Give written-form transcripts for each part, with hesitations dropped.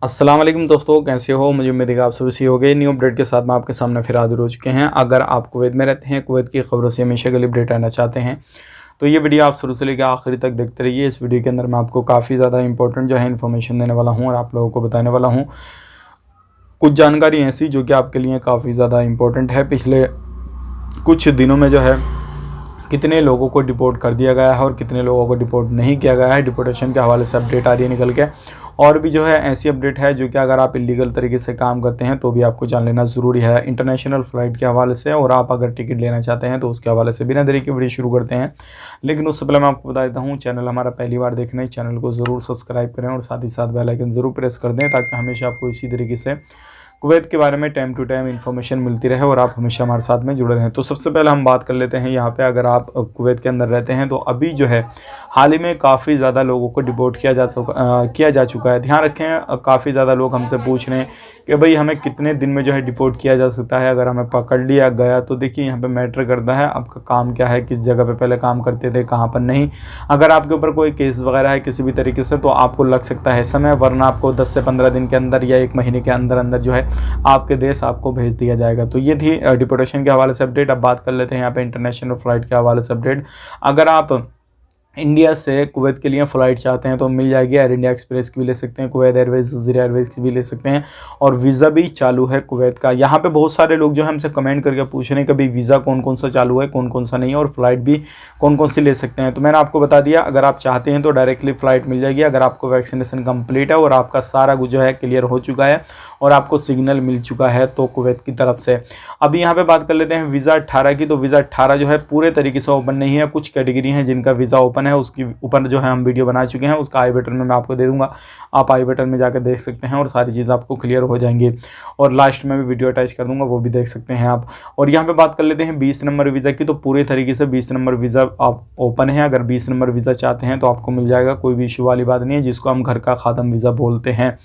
अस्सलाम वालेकुम दोस्तों, कैसे हो? मुझे उम्मीद है कि आप सभी सही हो गए। न्यू अपडेट के साथ मैं आपके सामने फिर हाजिर हो चुके हैं। अगर आप कुवैत में रहते हैं, कुवैत की खबरों से हमेशा के लिए अपडेट रहना चाहते हैं तो ये वीडियो आप शुरू से लेकर आखिरी तक देखते रहिए। इस वीडियो के अंदर मैं आपको काफ़ी ज़्यादा इंपॉर्टेंट जो है इन्फॉर्मेशन देने वाला हूँ और आप लोगों को बताने वाला हूँ कुछ जानकारी ऐसी जो कि आपके लिए काफ़ी ज़्यादा इंपॉर्टेंट है। पिछले कुछ दिनों में जो है कितने लोगों को डिपोर्ट कर दिया गया है और कितने लोगों को डिपोर्ट नहीं किया गया है, डिपोर्टेशन के हवाले से अपडेट आ रही है निकल के। और भी जो है ऐसी अपडेट है जो कि अगर आप इलीगल तरीके से काम करते हैं तो भी आपको जान लेना ज़रूरी है इंटरनेशनल फ़्लाइट के हवाले से। और आप अगर टिकट लेना चाहते हैं तो उसके हवाले से बिना देरी के वीडियो शुरू करते हैं। लेकिन उससे पहले मैं आपको बता देता हूँ, चैनल हमारा पहली बार देखना है, चैनल को ज़रूर सब्सक्राइब करें और साथ ही साथ बेल आइकन ज़रूर प्रेस कर दें ताकि हमेशा आपको इसी तरीके से कुवैत के बारे में टाइम टू टाइम इन्फॉर्मेशन मिलती रहे और आप हमेशा हमारे साथ में जुड़े रहें। तो सबसे पहले हम बात कर लेते हैं यहाँ पे, अगर आप कुवैत के अंदर रहते हैं तो अभी जो है हाल ही में काफ़ी ज़्यादा लोगों को डिपोर्ट किया जा चुका है। ध्यान रखें, काफ़ी ज़्यादा लोग हमसे पूछ रहे हैं कि भाई हमें कितने दिन में जो है डिपोर्ट किया जा सकता है अगर हमें पकड़ लिया गया। तो देखिए यहाँ पर मैटर करता है आपका काम क्या है, किस जगह पर पहले काम करते थे, कहाँ पर नहीं। अगर आपके ऊपर कोई केस वगैरह है किसी भी तरीके से तो आपको लग सकता है समय, वरना आपको 10 से 15 दिन के अंदर या 1 महीने के अंदर अंदर जो है आपके देश आपको भेज दिया जाएगा। तो ये थी डिपोर्टेशन के हवाले से अपडेट। अब बात कर लेते हैं यहाँ पे इंटरनेशनल फ़्लाइट के हवाले से अपडेट। अगर आप इंडिया से कुवैत के लिए फ़्लाइट चाहते हैं तो मिल जाएगी। एयर इंडिया एक्सप्रेस की भी ले सकते हैं, कुवैत एयरवेज़, ज़ीरा एयरवेज़ की भी ले सकते हैं और वीज़ा भी चालू है कुवैत का। यहाँ पे बहुत सारे लोग जो है हमसे कमेंट करके पूछ रहे हैं कि भाई वीज़ा कौन कौन सा चालू है, कौन कौन सा नहीं है और फ़्लाइट भी कौन कौन सी ले सकते हैं। तो मैंने आपको बता दिया, अगर आप चाहते हैं तो डायरेक्टली फ़्लाइट मिल जाएगी अगर आपको वैक्सीनेशन कम्प्लीट है और आपका सारा जो है क्लियर हो चुका है और आपको सिग्नल मिल चुका है तो कुवैत की तरफ से। अभी यहाँ पर बात कर लेते हैं वीज़ा 18 की। तो वीज़ा 18 जो है पूरे तरीके से ओपन नहीं है, कुछ कैटेगरी हैं जिनका वीज़ा ओपन है, उसकी ऊपर जो है हम वीडियो बना चुके हैं, उसका आई बटन में मैं आपको दे दूंगा, आप आई बटन में जाकर देख सकते हैं और सारी चीज़ आपको क्लियर हो जाएंगी। और लास्ट में भी वीडियो अटैच कर दूंगा, वो भी देख सकते हैं आप। और यहाँ पे बात कर लेते हैं 20 नंबर वीज़ा की। तो पूरे तरीके से 20 नंबर वीज़ा आप ओपन है। अगर 20 नंबर वीज़ा चाहते हैं तो आपको मिल जाएगा, कोई भी इशू वाली बात नहीं है, जिसको हम घर का खादम वीज़ा बोलते हैं।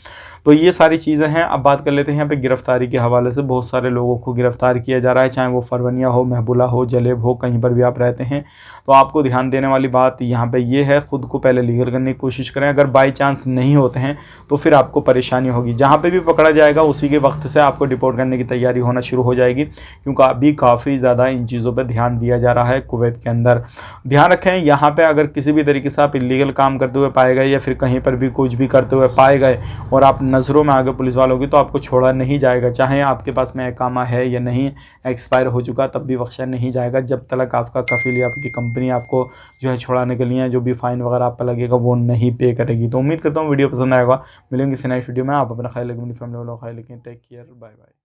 तो ये सारी चीज़ें हैं। अब बात कर लेते हैं यहाँ पे गिरफ्तारी के हवाले से। बहुत सारे लोगों को गिरफ्तार किया जा रहा है, चाहे वो फरवनिया हो, महबूला हो, जलेब हो, कहीं पर भी आप रहते हैं तो आपको ध्यान देने वाली बात यहाँ पे ये है, खुद को पहले लीगल करने की कोशिश करें। अगर बाई चांस नहीं होते हैं तो फिर आपको परेशानी होगी। जहाँ पे भी पकड़ा जाएगा उसी के वक्त से आपको डिपोर्ट करने की तैयारी होना शुरू हो जाएगी, क्योंकि अभी काफ़ी ज़्यादा इन चीज़ों पर ध्यान दिया जा रहा है कुवैत के अंदर। ध्यान रखें, यहाँ पर अगर किसी भी तरीके से आप इलीगल काम करते हुए पाए गए या फिर कहीं पर भी कुछ भी करते हुए पाए गए और आप नज़रों में आ गए पुलिस वालों की, तो आपको छोड़ा नहीं जाएगा। चाहे आपके पास में इकामा है या नहीं, एक्सपायर हो चुका, तब भी बख्शा नहीं जाएगा जब तक आपका कफील या आपकी कंपनी आपको जो है छुड़ाने के लिए जो भी फ़ाइन वगैरह आप पर लगेगा वो नहीं पे करेगी। तो उम्मीद करता हूँ वीडियो पसंद आएगा। मिलेंगे किसी नेक्स्ट वीडियो में। आप अपना ख्याल रखें, अपनी फैमिली वालों का ख्याल रखें। Take care, bye bye.